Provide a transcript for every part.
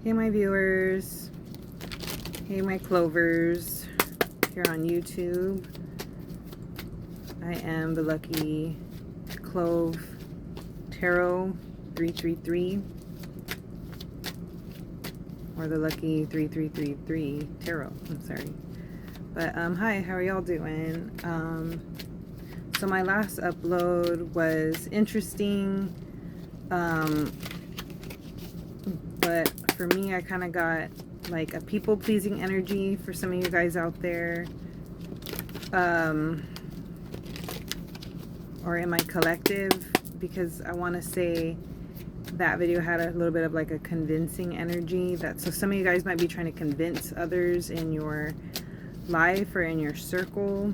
Hey my viewers, hey my clovers here on YouTube. I am the Lucky Clove Tarot 333, or the Lucky 3333 Tarot, I'm sorry. But hi, how are y'all doing? So my last upload was interesting, but for me, I kind of got like a people-pleasing energy for some of you guys out there, or in my collective, because I want to say that video had a little bit of like a convincing energy. So some of you guys might be trying to convince others in your life or in your circle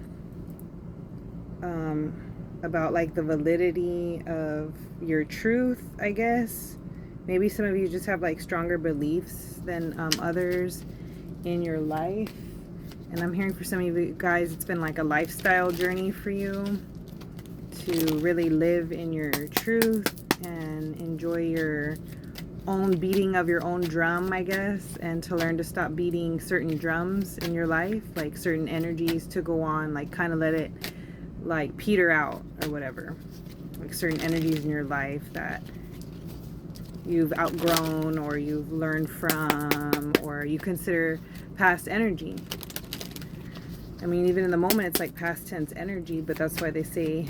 about like the validity of your truth, I guess. Maybe some of you just have like stronger beliefs than others in your life. And I'm hearing for some of you guys, it's been like a lifestyle journey for you to really live in your truth and enjoy your own beating of your own drum, I guess, and to learn to stop beating certain drums in your life, like certain energies to go on, like kind of let it like peter out or whatever, like certain energies in your life that you've outgrown or you've learned from or you consider past energy. I mean, even in the moment it's like past tense energy, but that's why they say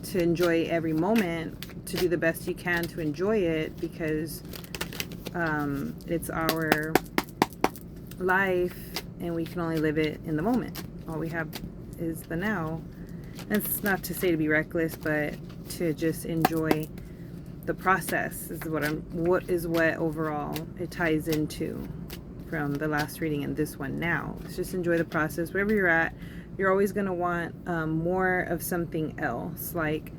to enjoy every moment, to do the best you can to enjoy it, because it's our life and we can only live it in the moment. All we have is the now. And it's not to say to be reckless, but to just enjoy the process is what overall it ties into from the last reading and this one now. Let's just enjoy the process. Wherever you're at, you're always going to want more of something else, like,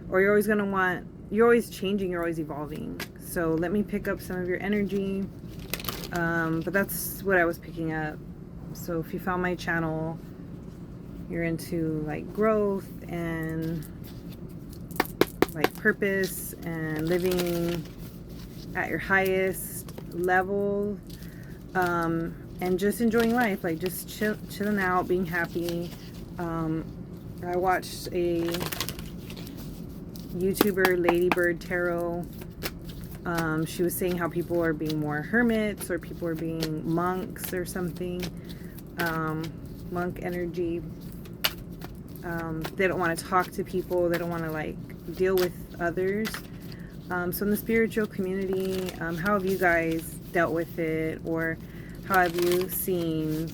or you're always changing, you're always evolving. So let me pick up some of your energy, but that's what I was picking up. So if you found my channel, you're into like growth and like purpose and living at your highest level, and just enjoying life, like just chilling out, being happy. I watched a YouTuber, Ladybird Tarot. She was saying how people are being more hermits, or people are being monks or something, monk energy. They don't want to talk to people, they don't want to like deal with others. So in the spiritual community, how have you guys dealt with it, or how have you seen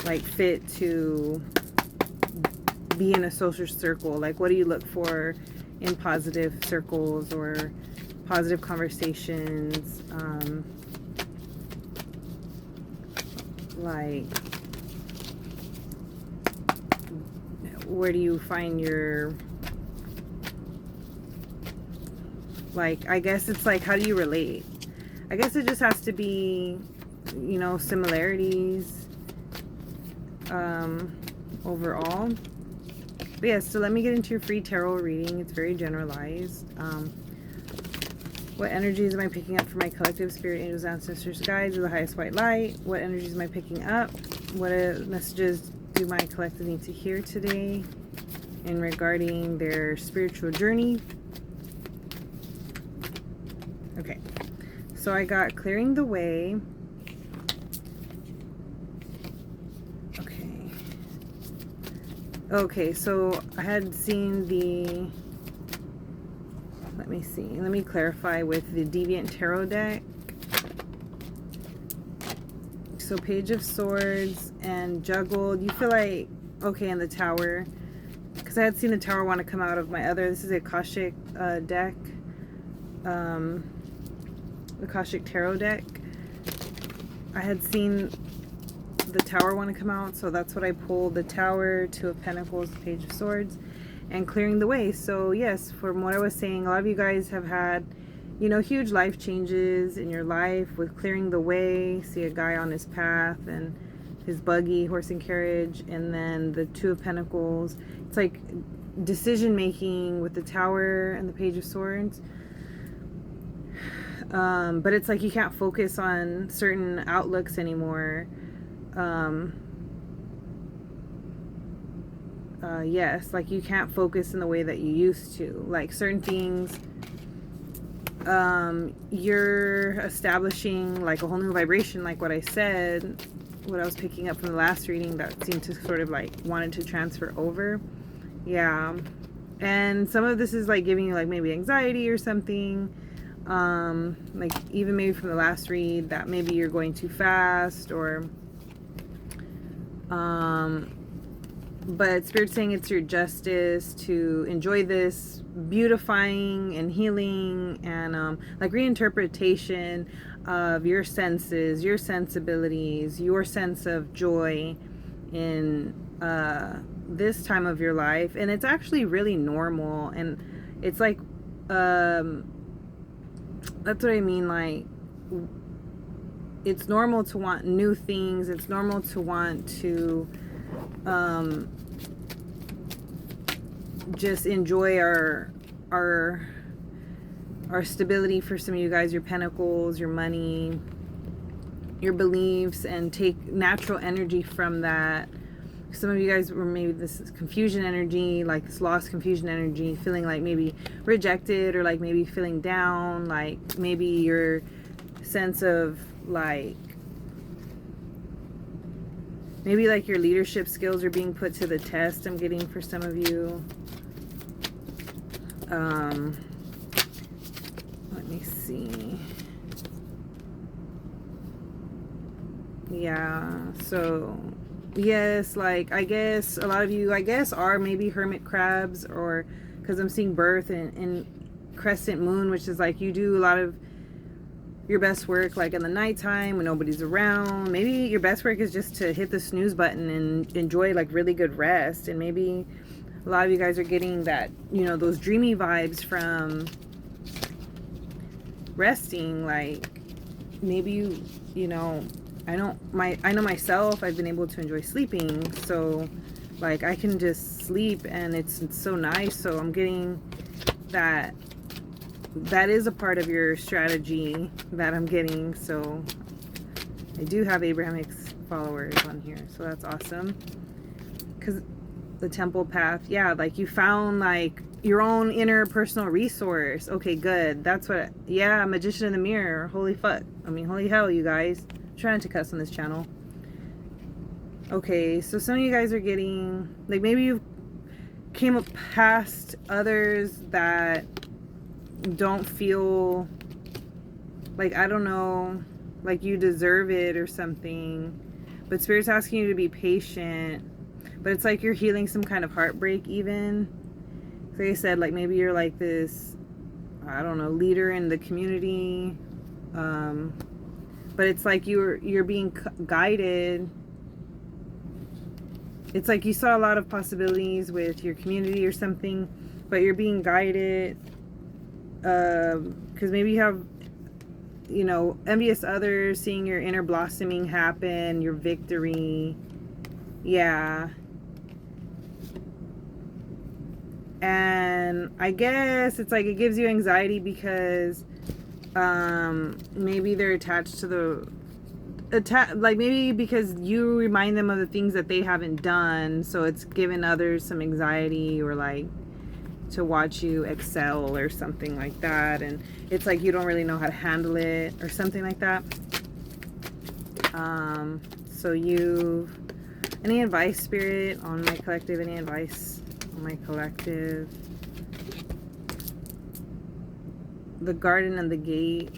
like fit to be in a social circle? Like, what do you look for in positive circles or positive conversations? Like, where do you find your, like, I guess it's like, how do you relate? I guess it just has to be, you know, similarities overall. But yeah, so let me get into your free tarot reading. It's very generalized. What energies am I picking up for my collective spirit, angels, ancestors, guides, or the highest white light? What energies am I picking up? What messages do my collective need to hear today in regarding their spiritual journey? Okay, so I got clearing the way. Okay, so I had seen the, let me see, let me clarify with the Deviant Tarot deck. So Page of Swords and Juggled. You feel like, okay, in the Tower, because I had seen the Tower want to come out of my other, this is a Akashic deck, Akashic Tarot deck. I had seen the Tower want to come out, so that's what I pulled. The Tower, Two of Pentacles, Page of Swords, and clearing the way. So yes, from what I was saying, a lot of you guys have had, you know, huge life changes in your life with clearing the way. See a guy on his path and his buggy, horse and carriage, and then the Two of Pentacles. It's like decision making with the Tower and the Page of Swords. But it's like you can't focus on certain outlooks anymore. Yes, like you can't focus in the way that you used to. Like certain things, you're establishing like a whole new vibration, like what I said, what I was picking up from the last reading that seemed to sort of like wanted to transfer over. Yeah. And some of this is like giving you like maybe anxiety or something. Like even maybe from the last read that maybe you're going too fast, or but Spirit's saying it's your justice to enjoy this beautifying and healing and like reinterpretation of your senses, your sensibilities, your sense of joy in this time of your life. And it's actually really normal, and it's like that's what I mean, like it's normal to want new things. It's normal to want to just enjoy our stability. For some of you guys, your pentacles, your money, your beliefs, and take natural energy from that. Some of you guys were maybe this is confusion energy, like this lost confusion energy, feeling like maybe rejected, or like maybe feeling down, like maybe your sense of like maybe like your leadership skills are being put to the test, I'm getting for some of you. Let me see. Yeah, so yes, like I guess a lot of you, I guess, are maybe hermit crabs, or because I'm seeing birth in crescent moon, which is like you do a lot of your best work like in the nighttime when nobody's around. Maybe your best work is just to hit the snooze button and enjoy like really good rest. And maybe a lot of you guys are getting that, you know, those dreamy vibes from resting. Like maybe you know, I know myself, I've been able to enjoy sleeping, so like I can just sleep and it's so nice. So I'm getting that is a part of your strategy that I'm getting. So I do have Abrahamic followers on here, so that's awesome. Because the temple path, yeah, like you found like your own inner personal resource. Okay, good. That's what, yeah, Magician in the Mirror. Holy fuck. I mean, holy hell, you guys. I'm trying to cuss on this channel. Okay, so some of you guys are getting, like maybe you came up past others that don't feel like, I don't know, like you deserve it or something. But Spirit's asking you to be patient. But it's like you're healing some kind of heartbreak even. Like I said, like maybe you're like this, I don't know, leader in the community. But it's like you're being guided. It's like you saw a lot of possibilities with your community or something, but you're being guided. Because maybe you have, you know, envious others, seeing your inner blossoming happen, your victory. Yeah. And I guess it's like it gives you anxiety because maybe they're attached to the like maybe because you remind them of the things that they haven't done, so it's given others some anxiety, or like to watch you excel or something like that, and it's like you don't really know how to handle it or something like that. So any advice, Spirit, on my collective? Any advice on my collective? The Garden and the Gate.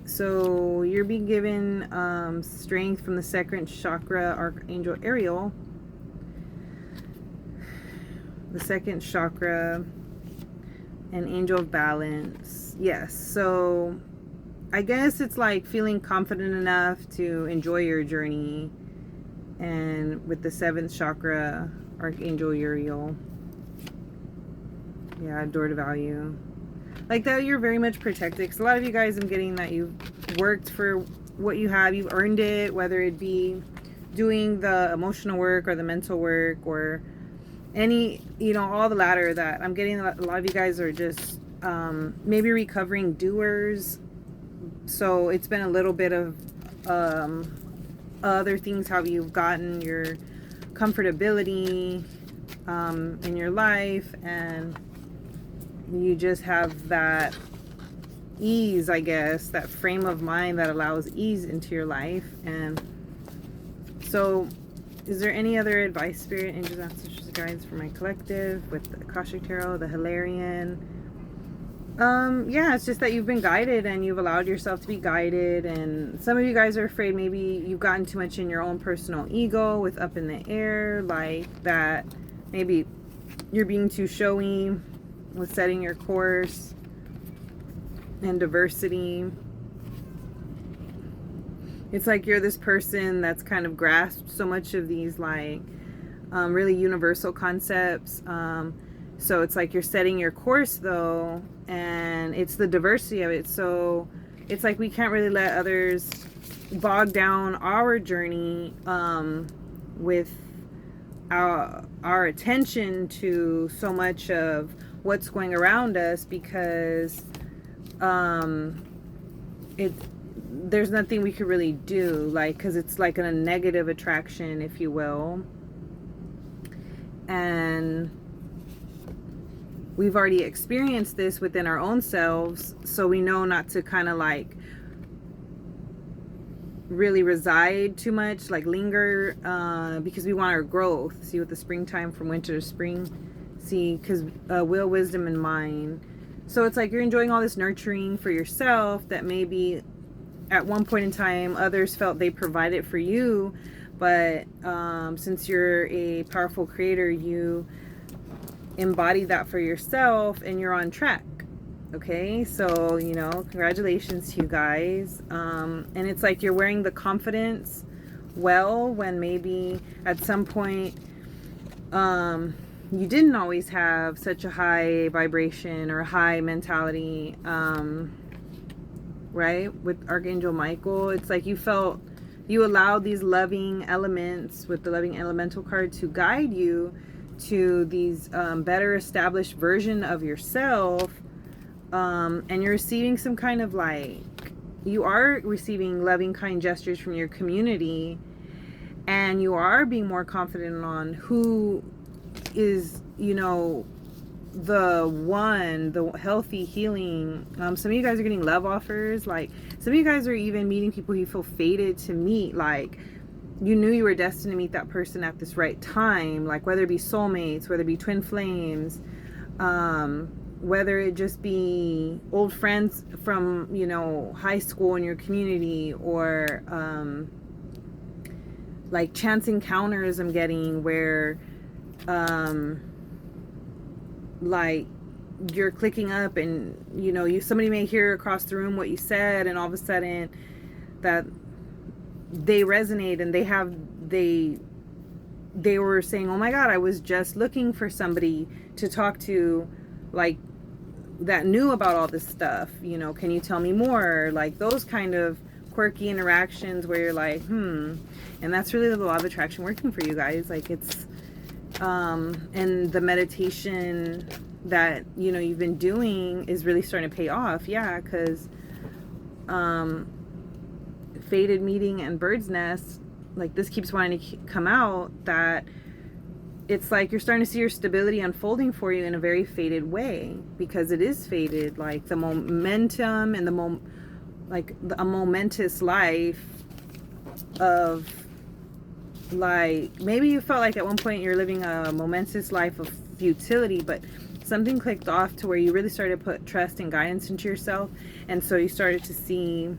So you're being given strength from the second chakra, Archangel Ariel. The second chakra, and Angel of Balance. Yes, so I guess it's like feeling confident enough to enjoy your journey. And with the seventh chakra, Archangel Uriel. Yeah, door to value. Like that, you're very much protected. Because a lot of you guys, I'm getting that you've worked for what you have. You've earned it, whether it be doing the emotional work or the mental work or any, you know, all the latter. That I'm getting a lot of you guys are just maybe recovering doers. So it's been a little bit of other things, how you've gotten your comfortability in your life, and you just have that ease, I guess, that frame of mind that allows ease into your life. And so is there any other advice, Spirit, Angels, Ancestors, Guides for my collective with the Akashic Tarot, the Hilarion? Yeah, it's just that you've been guided and you've allowed yourself to be guided. And some of you guys are afraid maybe you've gotten too much in your own personal ego with up in the air, like that maybe you're being too showy with setting your course and diversity. It's like you're this person that's kind of grasped so much of these like really universal concepts. So it's like you're setting your course though, and it's the diversity of it. So it's like we can't really let others bog down our journey with our attention to so much of what's going around us, because there's nothing we could really do, like, because it's like a negative attraction, if you will. And we've already experienced this within our own selves, so we know not to kind of like really reside too much, like linger, because we want our growth. See, with the springtime, from winter to spring, see, because will, wisdom, and mind. So it's like you're enjoying all this nurturing for yourself that maybe at one point in time others felt they provided for you, but since you're a powerful creator, you embody that for yourself and you're on track. Okay, so you know, congratulations to you guys. And it's like you're wearing the confidence well, when maybe at some point you didn't always have such a high vibration or high mentality, right? With Archangel Michael, it's like you allowed these loving elements with the loving elemental card to guide you to these better established version of yourself, and you're receiving some kind of like, you are receiving loving, kind gestures from your community, and you are being more confident on who is, you know, the one, the healthy healing. Some of you guys are getting love offers. Like, some of you guys are even meeting people you feel fated to meet. Like, you knew you were destined to meet that person at this right time, like whether it be soulmates, whether it be twin flames, whether it just be old friends from, you know, high school in your community, or like chance encounters I'm getting where like you're clicking up and, you know, somebody may hear across the room what you said, and all of a sudden that they resonate, and they were saying, oh my God, I was just looking for somebody to talk to, like, that knew about all this stuff, you know, can you tell me more? Like those kind of quirky interactions where you're like, and that's really the law of attraction working for you guys. Like, it's and the meditation that, you know, you've been doing is really starting to pay off. Yeah, because fated meeting and bird's nest, like, this keeps wanting to come out, that it's like you're starting to see your stability unfolding for you in a very fated way, because it is fated, like the momentum and a momentous life of, like, maybe you felt like at one point you're living a momentous life of futility, but something clicked off to where you really started to put trust and guidance into yourself, and so you started to see,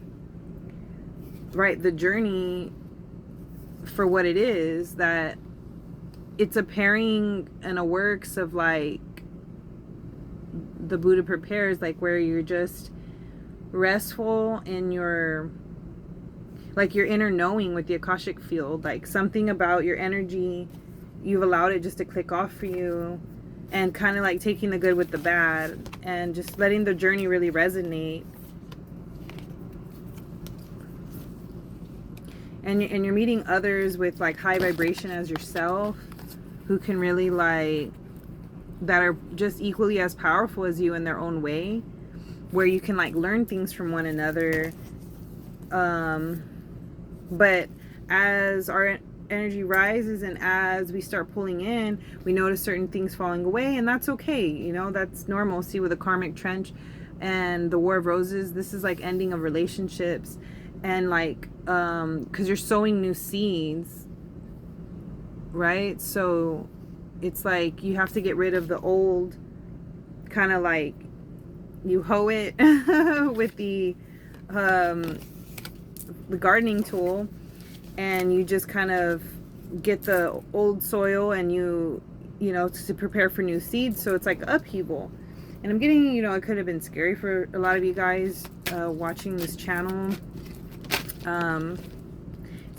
right, the journey for what it is, that it's a pairing and a works of, like, the Buddha prepares, like, where you're just restful in your, like, your inner knowing with the Akashic field, like something about your energy, you've allowed it just to click off for you, and kind of like taking the good with the bad and just letting the journey really resonate. And you're meeting others with like high vibration as yourself, who can really like that are just equally as powerful as you in their own way, where you can like learn things from one another. But as our energy rises and as we start pulling in, we notice certain things falling away, and that's okay. You know, that's normal. See, with the karmic trench and the War of Roses, this is like ending of relationships, and like because you're sowing new seeds, right? So it's like you have to get rid of the old, kind of like you hoe it with the gardening tool, and you just kind of get the old soil, and you know, to prepare for new seeds. So it's like upheaval. And I'm getting, you know, it could have been scary for a lot of you guys watching this channel. Some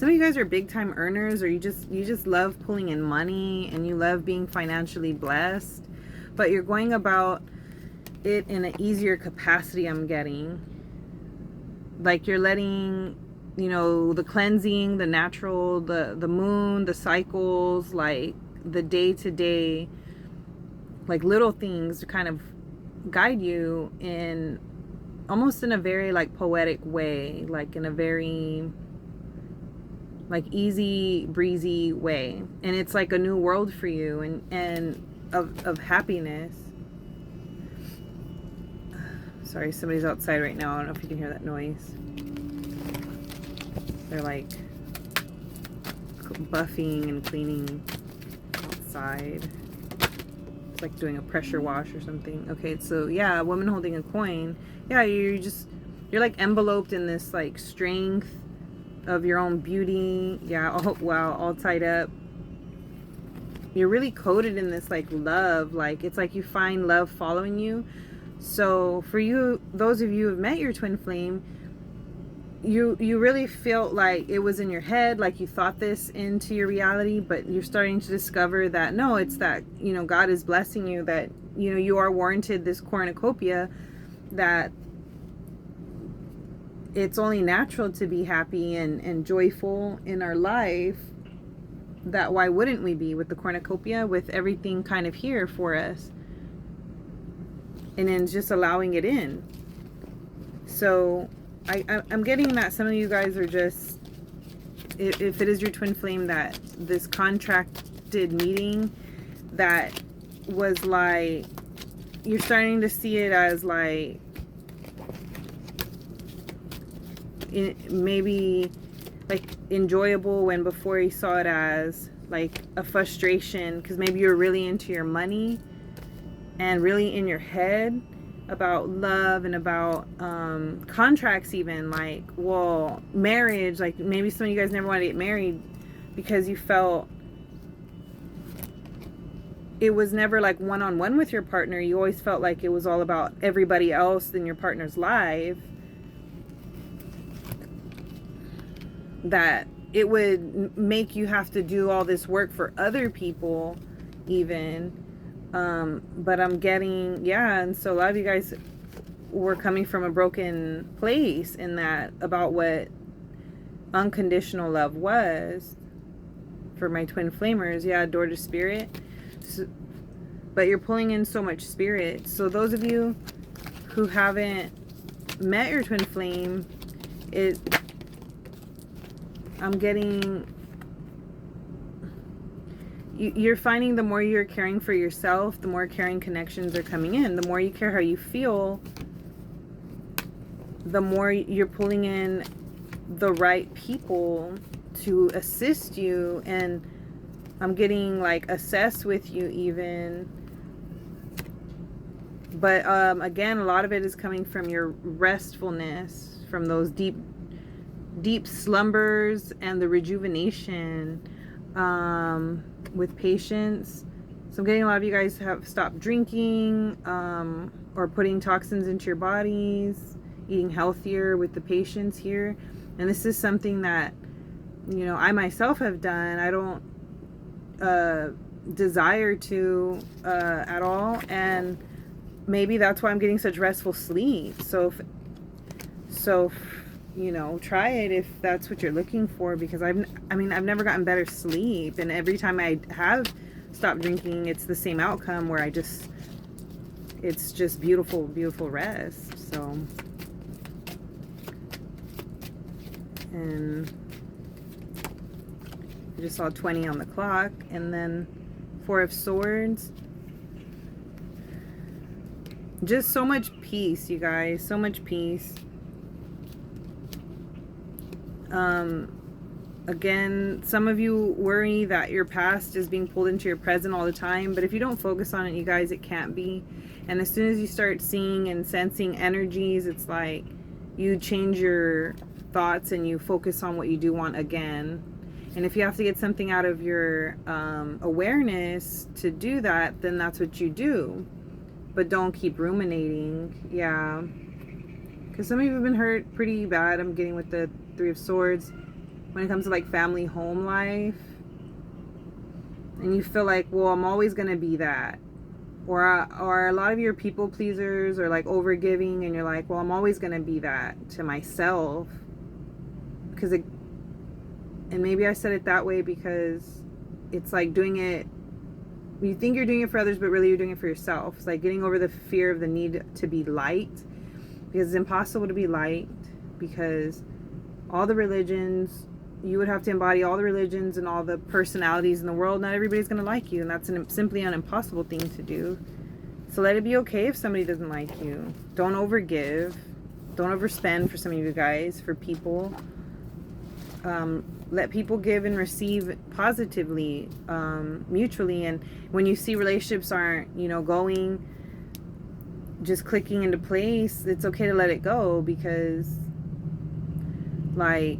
of you guys are big time earners, or you just love pulling in money, and you love being financially blessed, but you're going about it in an easier capacity. I'm getting like you're letting, you know, the cleansing, the natural, the moon, the cycles, like the day-to-day, like little things to kind of guide you in almost in a very like poetic way, like in a very like easy breezy way. And it's like a new world for you, and of happiness. Sorry, somebody's outside right now. I don't know if you can hear that noise. They're like buffing and cleaning outside. It's like doing a pressure wash or something. Okay, so yeah, a woman holding a coin. Yeah, you're like enveloped in this like strength of your own beauty. Yeah, oh wow, all tied up. You're really coated in this like love. Like it's like you find love following you. So for you, those of you who have met your twin flame, you really felt like it was in your head, like you thought this into your reality, but you're starting to discover that no, it's that, you know, God is blessing you, that, you know, you are warranted this cornucopia, that it's only natural to be happy and joyful in our life. That why wouldn't we be with the cornucopia, with everything kind of here for us, and then just allowing it in. So I'm getting that some of you guys are just, if it is your twin flame, that this contracted meeting that was like, you're starting to see it as like, maybe like enjoyable, when before you saw it as like a frustration, because maybe you're really into your money and really in your head about love and about contracts, even like, well, marriage, like maybe some of you guys never wanted to get married because you felt it was never like one-on-one with your partner. You always felt like it was all about everybody else in your partner's life, that it would make you have to do all this work for other people even. But I'm getting, yeah, and so a lot of you guys were coming from a broken place in that, about what unconditional love was for my twin flamers. Yeah, door to spirit. So, but you're pulling in so much spirit. So those of you who haven't met your twin flame, I'm getting, you're finding the more you're caring for yourself, the more caring connections are coming in. The more you care how you feel, the more you're pulling in the right people to assist you. And I'm getting like assess with you even. But again, a lot of it is coming from your restfulness, from those deep slumbers and the rejuvenation. With patience. So I'm getting a lot of you guys have stopped drinking, or putting toxins into your bodies, eating healthier with the patience here. And this is something that, you know, I myself have done. I don't desire to at all, and maybe that's why I'm getting such restful sleep. So you know, try it if that's what you're looking for, because I've never gotten better sleep, and every time I have stop drinking, it's the same outcome where it's just beautiful, beautiful rest. So, and I just saw 20 on the clock, and then 4 of Swords. Just so much peace, you guys. So much peace. Again, some of you worry that your past is being pulled into your present all the time, but if you don't focus on it, you guys, it can't be. And as soon as you start seeing and sensing energies, it's like you change your thoughts and you focus on what you do want again. And if you have to get something out of your awareness to do that, then that's what you do. But don't keep ruminating. Yeah. Because some of you have been hurt pretty bad. I'm getting with the 3 of Swords. When it comes to like family, home life. And you feel like, well, I'm always going to be that. Or a lot of your people pleasers are like overgiving. And you're like, well, I'm always going to be that to myself. Because it, and maybe I said it that way because it's like doing it, you think you're doing it for others, but really you're doing it for yourself. It's like getting over the fear of the need to be light, because it's impossible to be light, because all the religions, you would have to embody all the religions and all the personalities in the world. Not everybody's going to like you, and that's simply an impossible thing to do. So let it be okay if somebody doesn't like you. Don't overgive. Don't overspend for some of you guys, for people. Let people give and receive positively, mutually. And when you see relationships aren't, going, just clicking into place, it's okay to let it go, because like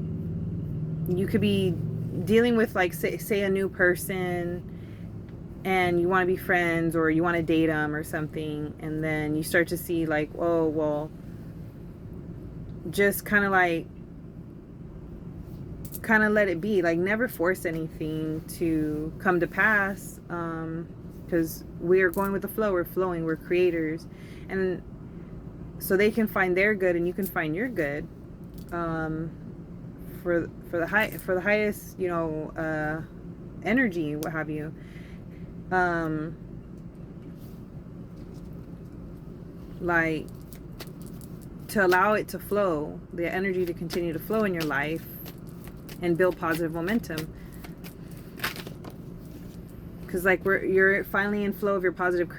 you could be dealing with like say a new person and you want to be friends or you want to date them or something, and then you start to see like, oh well, just kind of let it be. Like, never force anything to come to pass, because we're going with the flow, we're flowing, we're creators, and so they can find their good and you can find your good, for the highest, energy, what have you. Like, to allow it to flow, the energy to continue to flow in your life and build positive momentum. Because like you're finally in flow of your positive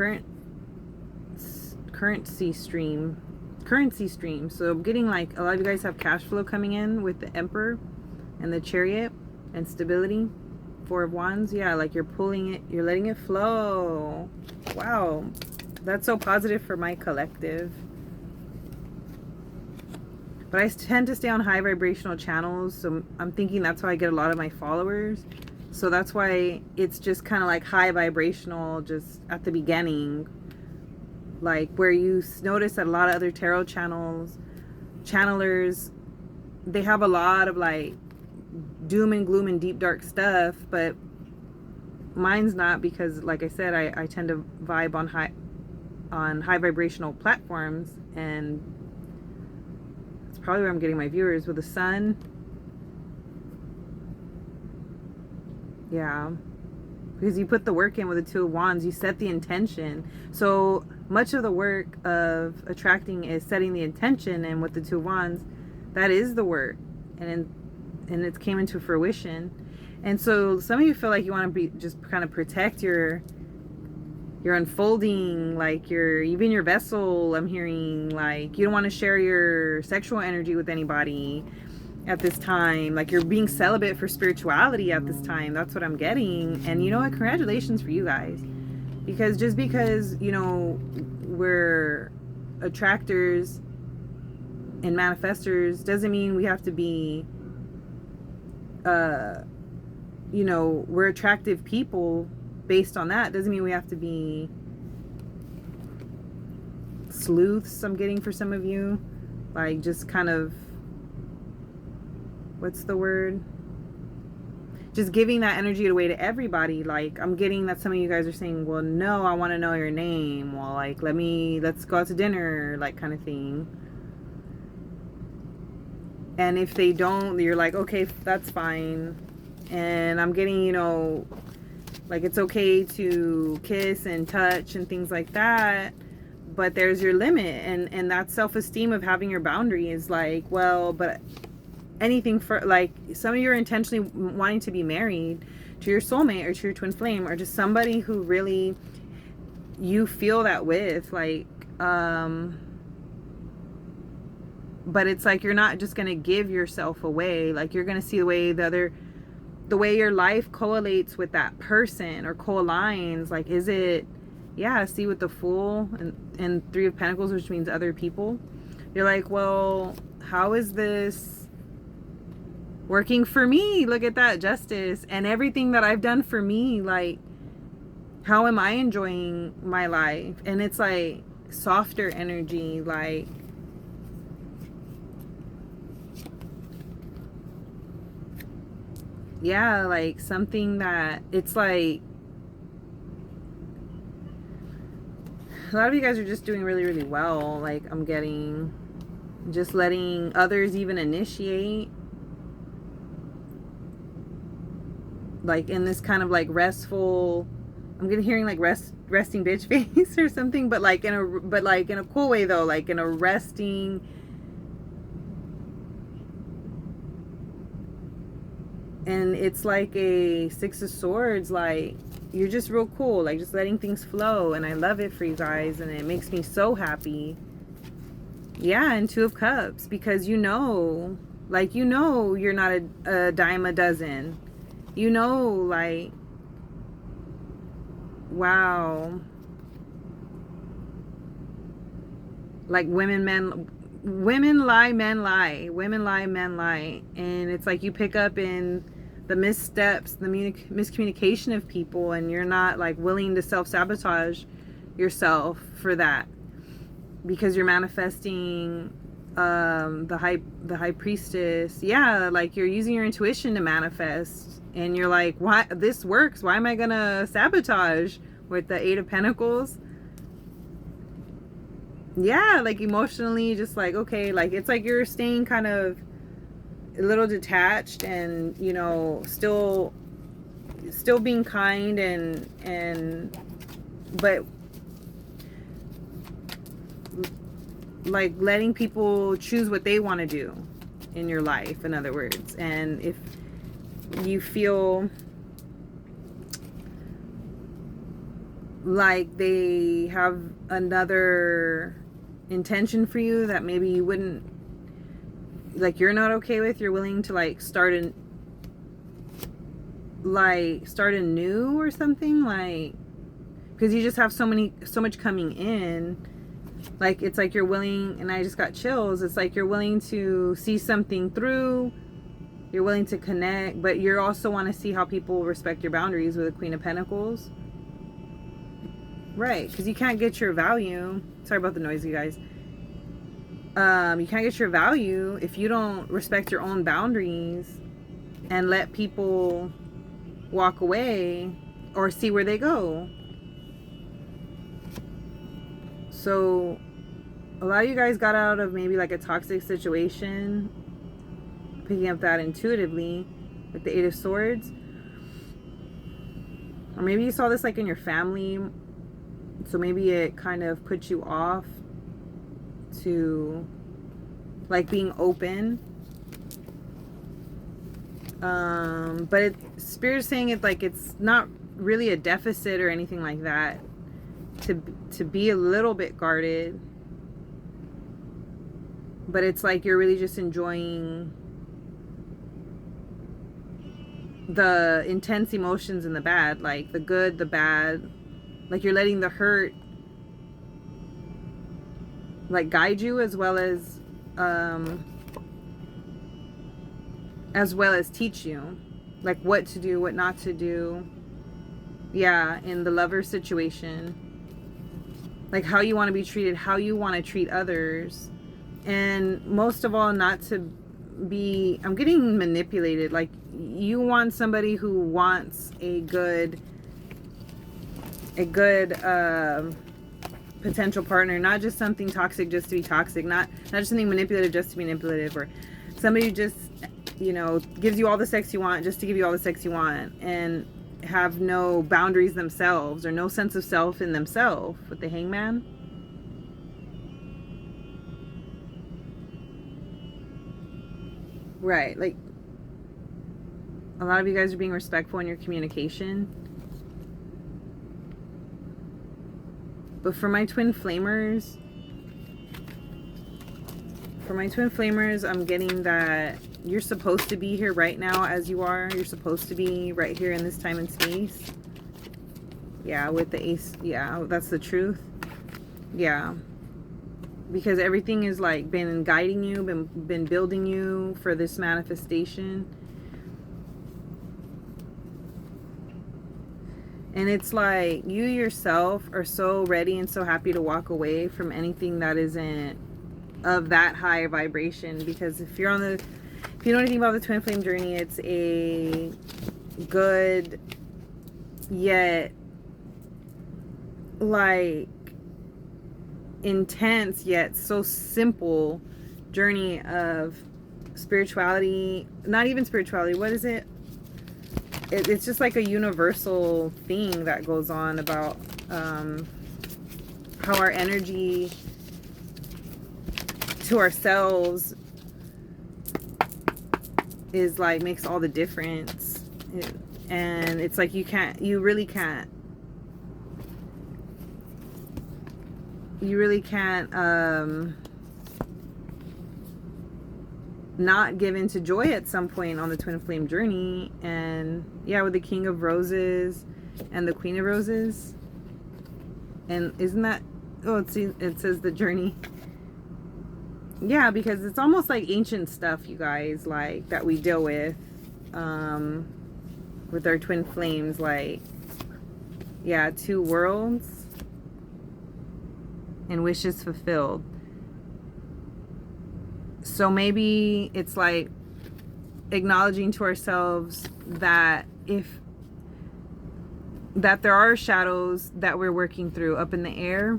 currency stream. So I'm getting like a lot of you guys have cash flow coming in with the Emperor and the Chariot and stability. 4 of Wands. Yeah, like you're pulling it, you're letting it flow. Wow, that's so positive for my collective. But I tend to stay on high vibrational channels, so I'm thinking that's why I get a lot of my followers. So that's why it's just kind of like high vibrational just at the beginning. Like where you notice that a lot of other tarot channelers, they have a lot of like doom and gloom and deep dark stuff, but mine's not, because like I said, I tend to vibe on high vibrational platforms, and it's probably where I'm getting my viewers. With the Sun, yeah, because you put the work in with the 2 of Wands, you set the intention. So much of the work of attracting is setting the intention, and with the 2 of Wands, that is the work, and it came into fruition. And so some of you feel like you want to be just kind of protect your unfolding, like even your vessel. I'm hearing like you don't want to share your sexual energy with anybody at this time. Like you're being celibate for spirituality at this time. That's what I'm getting. And you know what? Congratulations for you guys. Because just because, we're attractors and manifestors doesn't mean we have to be, we're attractive people based on that. Doesn't mean we have to be sleuths, I'm getting for some of you. Like just kind of, what's the word? Just giving that energy away to everybody. Like I'm getting that some of you guys are saying, well, no, I want to know your name. Well, like, let's go out to dinner, like kind of thing. And if they don't, you're like, okay, that's fine. And I'm getting, Like, it's okay to kiss and touch and things like that, but there's your limit. And that self-esteem of having your boundary is like, well, but anything for, like, some of you are intentionally wanting to be married to your soulmate or to your twin flame, or just somebody who really you feel that with, like, but it's like you're not just gonna give yourself away. Like, you're gonna see the way your life correlates with that person, or co-aligns. Like, is it, yeah, see, with the Fool and Three of Pentacles, which means other people, you're like, well, how is this working for me? Look at that, Justice. And everything that I've done for me, like, how am I enjoying my life? And it's like softer energy, like, yeah, like something that it's like a lot of you guys are just doing really, really well. Like, I'm getting just letting others even initiate, like, in this kind of like restful, I'm getting hearing like resting bitch face or something, but like in a cool way though, like in a resting, and it's like a Six of Swords, like you're just real cool, like just letting things flow, and I love it for you guys, and it makes me so happy. Yeah, and Two of Cups, because you know, like, you know, you're not a dime a dozen, you know, like, wow, like women lie, men lie, women lie, men lie. And it's like you pick up in the missteps, the miscommunication of people, and you're not like willing to self-sabotage yourself for that, because you're manifesting the high priestess. Yeah, like you're using your intuition to manifest, and you're like, why this works, why am I gonna sabotage with the Eight of Pentacles? Yeah, like emotionally, just like, okay, like it's like you're staying kind of a little detached, and you know, still being kind, and but like letting people choose what they want to do in your life, in other words. And if you feel like they have another intention for you that maybe you wouldn't, like, you're not okay with, you're willing to like start anew or something, like, because you just have so much coming in. Like, it's like you're willing, and I just got chills, it's like you're willing to see something through, you're willing to connect, but you also want to see how people respect your boundaries with the Queen of Pentacles. Right, because you can't get your value. Sorry about the noise, you guys. You can't get your value if you don't respect your own boundaries and let people walk away or see where they go. So a lot of you guys got out of maybe like a toxic situation, picking up that intuitively with the Eight of Swords. Or maybe you saw this like in your family, so maybe it kind of put you off to like being open. But Spirit is saying it like it's not really a deficit or anything like that to be a little bit guarded, but it's like you're really just enjoying the intense emotions and the bad, like the good, the bad. Like you're letting the hurt like guide you, as well as teach you like what to do, what not to do. Yeah, in the lover situation, like how you want to be treated, how you want to treat others, and most of all, not to be, I'm getting manipulated. Like you want somebody who wants a good potential partner, not just something toxic just to be toxic, not just something manipulative just to be manipulative, or somebody who just, you know, gives you all the sex you want just to give you all the sex you want. And have no boundaries themselves or no sense of self in themselves with the Hangman. Right, like a lot of you guys are being respectful in your communication. But for my twin flamers, I'm getting that you're supposed to be here right now as you are. You're supposed to be right here in this time and space. Yeah, with the ace. Yeah, that's the truth. Yeah. Because everything is like been guiding you, been building you for this manifestation. And it's like you yourself are so ready and so happy to walk away from anything that isn't of that high vibration. Because if you know anything about the twin flame journey, it's a good yet like intense yet so simple journey of spirituality. Not even spirituality, what is it? It's just like a universal thing that goes on about how our energy to ourselves is like makes all the difference. And it's like you really can't not give into joy at some point on the twin flame journey. And yeah, with the King of Roses and the Queen of Roses. And isn't that, oh, it says the journey. Yeah, because it's almost like ancient stuff, you guys, like that we deal with our twin flames. Like, yeah, 2 worlds and wishes fulfilled. So maybe it's like acknowledging to ourselves that there are shadows that we're working through up in the air,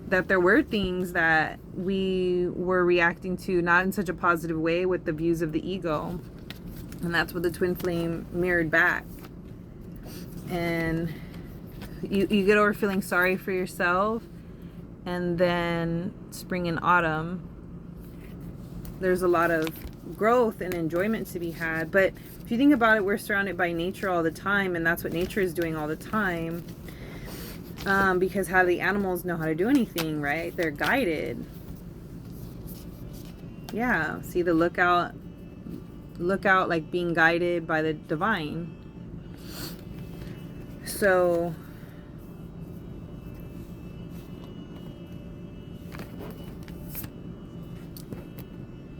that there were things that we were reacting to not in such a positive way with the views of the ego. And that's what the twin flame mirrored back. And you get over feeling sorry for yourself. And then spring and autumn, there's a lot of growth and enjoyment to be had. But if you think about it, we're surrounded by nature all the time, and that's what nature is doing all the time. Because how do the animals know how to do anything, right? They're guided. Yeah, see the lookout like being guided by the divine. So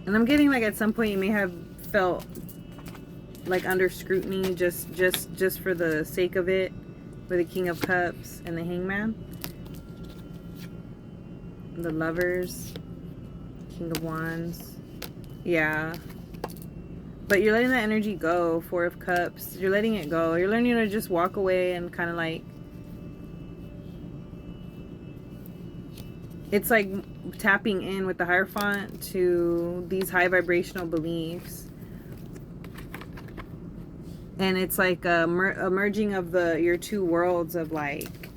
and I'm getting like at some point you may have felt like under scrutiny just for the sake of it, with the King of Cups and the Hangman, the Lovers, King of Wands. Yeah, but you're letting that energy go. 4 of Cups, you're letting it go. You're learning to just walk away and kind of like, it's like tapping in with the Hierophant to these high vibrational beliefs. And it's like a merging of your 2 worlds of like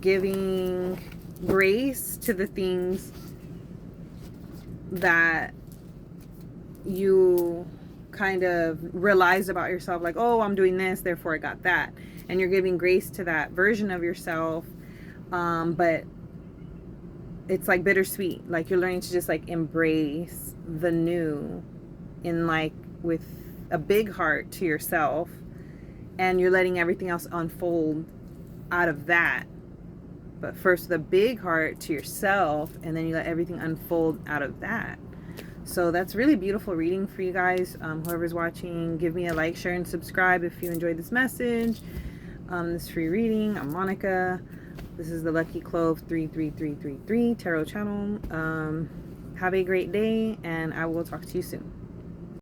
giving grace to the things that you kind of realize about yourself, like, oh, I'm doing this, therefore I got that. And you're giving grace to that version of yourself. But it's like bittersweet. Like you're learning to just like embrace the new in like with a big heart to yourself, and you're letting everything else unfold out of that. But first the big heart to yourself, and then you let everything unfold out of that. So that's really beautiful reading for you guys. Whoever's watching, give me a like, share, and subscribe if you enjoyed this message. This free reading. I'm Monica. This is the Lucky Clove 33333 Tarot channel. Have a great day, and I will talk to you soon.